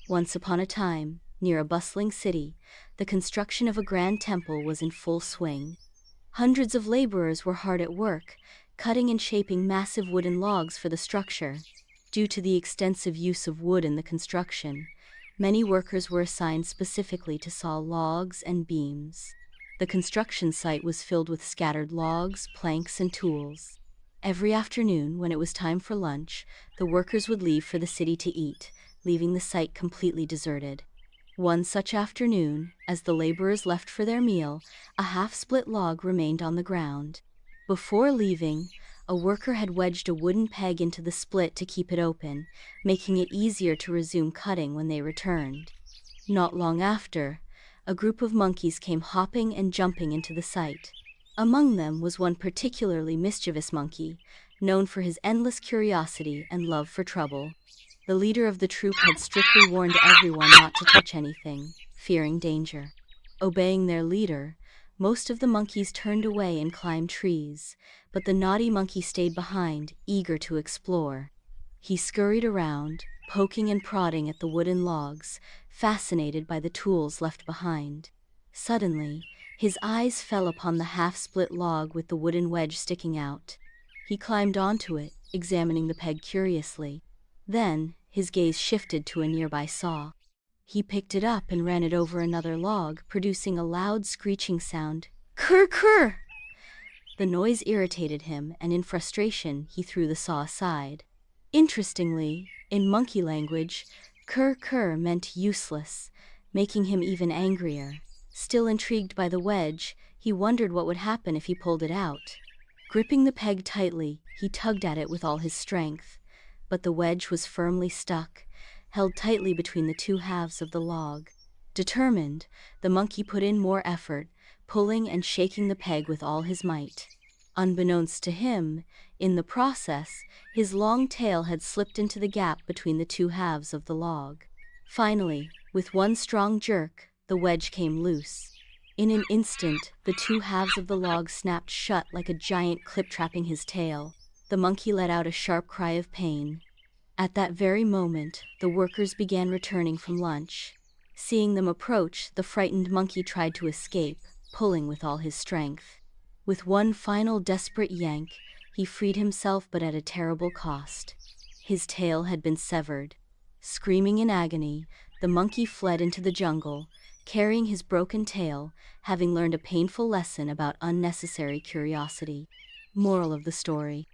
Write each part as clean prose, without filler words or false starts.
Once upon a time, near a bustling city, the construction of a grand temple was in full swing. Hundreds of laborers were hard at work, cutting and shaping massive wooden logs for the structure. Due to the extensive use of wood in the construction, many workers were assigned specifically to saw logs and beams. The construction site was filled with scattered logs, planks, and tools. Every afternoon, when it was time for lunch, the workers would leave for the city to eat, leaving the site completely deserted. One such afternoon, as the laborers left for their meal, a half-split log remained on the ground. Before leaving, a worker had wedged a wooden peg into the split to keep it open, making it easier to resume cutting when they returned. Not long after, a group of monkeys came hopping and jumping into the site. Among them was one particularly mischievous monkey, known for his endless curiosity and love for trouble. The leader of the troop had strictly warned everyone not to touch anything, fearing danger. Obeying their leader, most of the monkeys turned away and climbed trees, but the naughty monkey stayed behind, eager to explore. He scurried around, poking and prodding at the wooden logs, fascinated by the tools left behind. Suddenly, his eyes fell upon the half-split log with the wooden wedge sticking out. He climbed onto it, examining the peg curiously. Then, his gaze shifted to a nearby saw. He picked it up and ran it over another log, producing a loud screeching sound. Kurr, kurr! The noise irritated him, and in frustration, he threw the saw aside. Interestingly, in monkey language, kurr kurr meant useless, making him even angrier. Still intrigued by the wedge, he wondered what would happen if he pulled it out. Gripping the peg tightly, he tugged at it with all his strength, but the wedge was firmly stuck, held tightly between the two halves of the log. Determined, the monkey put in more effort, pulling and shaking the peg with all his might. Unbeknownst to him, in the process, his long tail had slipped into the gap between the two halves of the log. Finally, with one strong jerk, the wedge came loose. In an instant, the two halves of the log snapped shut like a giant clip trapping his tail. The monkey let out a sharp cry of pain. At that very moment, the workers began returning from lunch. Seeing them approach, the frightened monkey tried to escape, pulling with all his strength. With one final desperate yank, he freed himself, but at a terrible cost. His tail had been severed. Screaming in agony, the monkey fled into the jungle, carrying his broken tail, having learned a painful lesson about unnecessary curiosity. Moral of the story: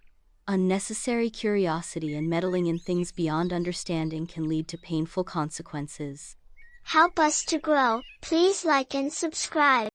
unnecessary curiosity and meddling in things beyond understanding can lead to painful consequences. Help us to grow. Please like and subscribe.